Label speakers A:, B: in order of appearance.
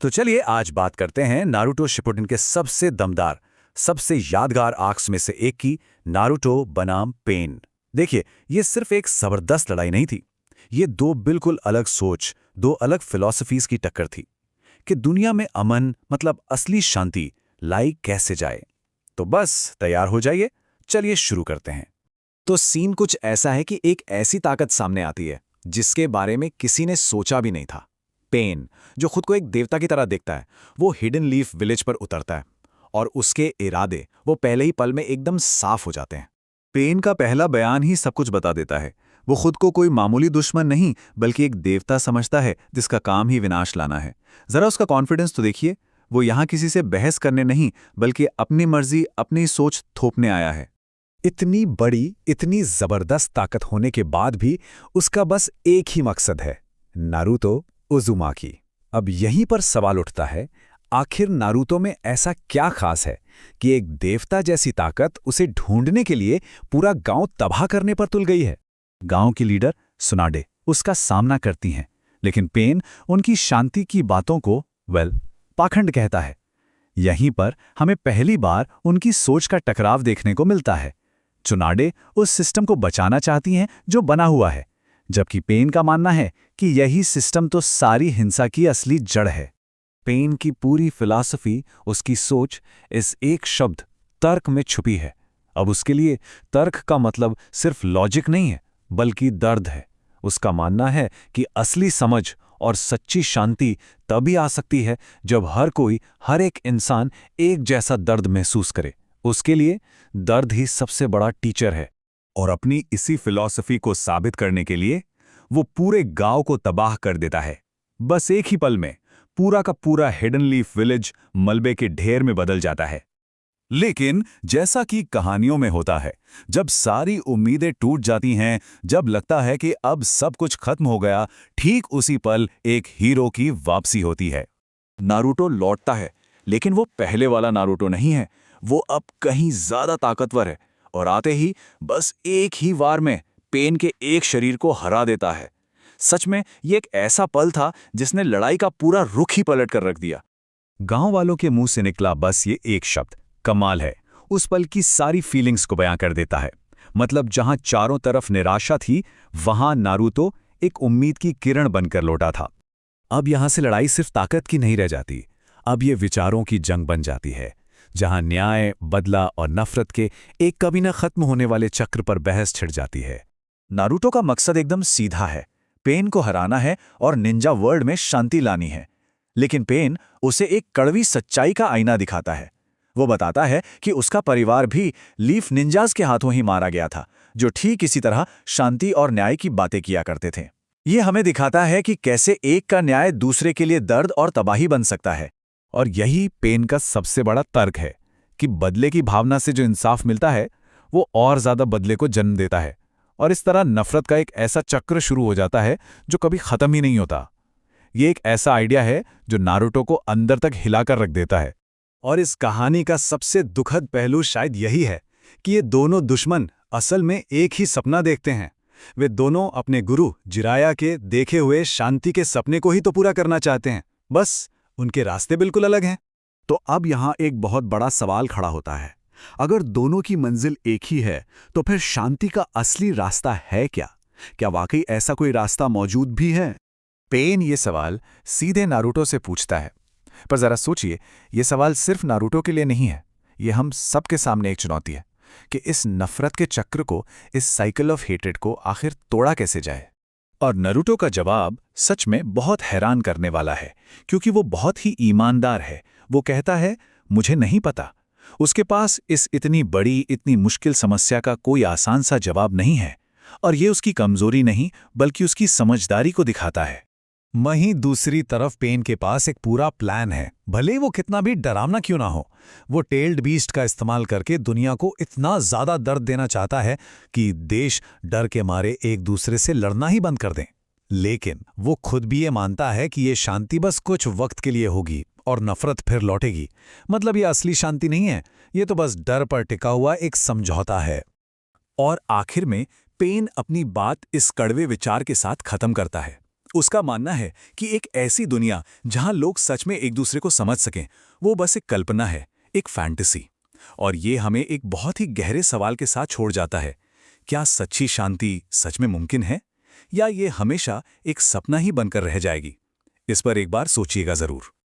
A: तो चलिए आज बात करते हैं नारुतो शिपुडेन के सबसे दमदार, सबसे यादगार आर्क्स में से एक की, नारुतो बनाम पेन। देखिए, ये सिर्फ एक जबरदस्त लड़ाई नहीं थी। ये दो बिल्कुल अलग सोच, दो अलग फिलॉसफीज की टक्कर थी कि दुनिया में अमन मतलब असली शांति लाई कैसे जाए। तो बस तैयार हो जाइए, चलिए शुरू करते हैं।
B: तो सीन कुछ ऐसा है कि एक ऐसी ताकत सामने आती है जिसके बारे में किसी ने सोचा भी नहीं था। पेन, जो खुद को एक देवता की तरह देखता है, वो हिडन लीफ विलेज पर उतरता है और उसके इरादे वो पहले ही पल में एकदम साफ हो जाते हैं।
C: पेन का पहला बयान ही सब कुछ बता देता है। वो खुद को कोई मामूली दुश्मन नहीं बल्कि एक देवता समझता है जिसका काम ही विनाश लाना है। जरा उसका कॉन्फिडेंस तो देखिए। वो यहाँ किसी से बहस करने नहीं बल्कि अपनी मर्जी, अपनी सोच थोपने आया है।
B: इतनी बड़ी, इतनी जबरदस्त ताकत होने के बाद भी उसका बस एक ही मकसद है, नारुतो उज़ुमाकी। अब यहीं पर सवाल उठता है, आखिर नारुतो में ऐसा क्या खास है कि एक देवता जैसी ताकत उसे ढूंढने के लिए पूरा गांव तबाह करने पर तुल गई है।
C: गांव की लीडर सुनाडे उसका सामना करती हैं, लेकिन पेन उनकी शांति की बातों को पाखंड कहता है। यहीं पर हमें पहली बार उनकी सोच का टकराव देखने को मिलता है। चुनाडे उस सिस्टम को बचाना चाहती हैं जो बना हुआ है, जबकि पेन का मानना है कि यही सिस्टम तो सारी हिंसा की असली जड़ है। पेन की पूरी फिलॉसफी, उसकी सोच इस एक शब्द तर्क में छुपी है। अब उसके लिए तर्क का मतलब सिर्फ लॉजिक नहीं है बल्कि दर्द है। उसका मानना है कि असली समझ और सच्ची शांति तभी आ सकती है जब हर कोई, हर एक इंसान एक जैसा दर्द महसूस करे। उसके लिए दर्द ही सबसे बड़ा टीचर है।
D: और अपनी इसी फिलॉसफी को साबित करने के लिए वो पूरे गांव को तबाह कर देता है। बस एक ही पल में पूरा का पूरा हिडन लीफ विलेज मलबे के ढेर में बदल जाता है। लेकिन जैसा कि कहानियों में होता है, जब सारी उम्मीदें टूट जाती हैं, जब लगता है कि अब सब कुछ खत्म हो गया, ठीक उसी पल एक हीरो की वापसी होती है। नारुतो लौटता है, लेकिन वो पहले वाला नारुतो नहीं है। वो अब कहीं ज्यादा ताकतवर है और आते ही बस एक ही वार में पेन के एक शरीर को हरा देता है। सच में ये एक ऐसा पल था जिसने लड़ाई का पूरा रुख ही पलट कर रख दिया। गांव वालों के मुंह से निकला बस ये एक शब्द कमाल है, उस पल की सारी फीलिंग्स को बयां कर देता है। मतलब जहां चारों तरफ निराशा थी, वहां नारुतो एक उम्मीद की किरण बनकर लौटा था। अब यहां से लड़ाई सिर्फ ताकत की नहीं रह जाती, अब ये विचारों की जंग बन जाती है, जहां न्याय, बदला और नफरत के एक कभी न खत्म होने वाले चक्र पर बहस छिड़ जाती है। नारुतो का मकसद एकदम सीधा है, पेन को हराना है और निंजा वर्ल्ड में शांति लानी है। लेकिन पेन उसे एक कड़वी सच्चाई का आईना दिखाता है। वो बताता है कि उसका परिवार भी लीफ निंजास के हाथों ही मारा गया था, जो ठीक इसी तरह शांति और न्याय की बातें किया करते थे। ये हमें दिखाता है कि कैसे एक का न्याय दूसरे के लिए दर्द और तबाही बन सकता है। और यही पेन का सबसे बड़ा तर्क है कि बदले की भावना से जो इंसाफ मिलता है, वो और ज्यादा बदले को जन्म देता है। और इस तरह नफरत का एक ऐसा चक्र शुरू हो जाता है जो कभी खत्म ही नहीं होता। ये एक ऐसा आइडिया है जो नारुतो को अंदर तक हिलाकर रख देता है। और इस कहानी का सबसे दुखद पहलू शायद यही है कि ये दोनों दुश्मन असल में एक ही सपना देखते हैं। वे दोनों अपने गुरु जिराया के देखे हुए शांति के सपने को ही तो पूरा करना चाहते हैं, बस उनके रास्ते बिल्कुल अलग हैं। तो अब यहां एक बहुत बड़ा सवाल खड़ा होता है, अगर दोनों की मंजिल एक ही है तो फिर शांति का असली रास्ता है क्या? क्या वाकई ऐसा कोई रास्ता मौजूद भी है? पेन ये सवाल सीधे नारुतो से पूछता है, पर जरा सोचिए, ये सवाल सिर्फ नारुतो के लिए नहीं है, ये हम सबके सामने एक चुनौती है कि इस नफरत के चक्र को, इस साइकिल ऑफ हेट्रेड को आखिर तोड़ा कैसे जाए। और नारुतो का जवाब सच में बहुत हैरान करने वाला है, क्योंकि वो बहुत ही ईमानदार है। वो कहता है, मुझे नहीं पता। उसके पास इस इतनी बड़ी, इतनी मुश्किल समस्या का कोई आसान सा जवाब नहीं है, और ये उसकी कमजोरी नहीं बल्कि उसकी समझदारी को दिखाता है। वहीं दूसरी तरफ पेन के पास एक पूरा प्लान है, भले वो कितना भी डरावना क्यों ना हो। वो टेल्ड बीस्ट का इस्तेमाल करके दुनिया को इतना ज्यादा दर्द देना चाहता है कि देश डर के मारे एक दूसरे से लड़ना ही बंद कर दें। लेकिन वो खुद भी ये मानता है कि ये शांति बस कुछ वक्त के लिए होगी और नफरत फिर लौटेगी। मतलब ये असली शांति नहीं है, ये तो बस डर पर टिका हुआ एक समझौता है। और आखिर में पेन अपनी बात इस कड़वे विचार के साथ खत्म करता है,
C: उसका मानना है कि एक ऐसी दुनिया जहां लोग सच में एक दूसरे को समझ सकें, वो बस एक कल्पना है, एक फैंटेसी। और ये हमें एक बहुत ही गहरे सवाल के साथ छोड़ जाता है। क्या सच्ची शांति सच में मुमकिन है, या ये हमेशा एक सपना ही बनकर रह जाएगी? इस पर एक बार सोचिएगा जरूर।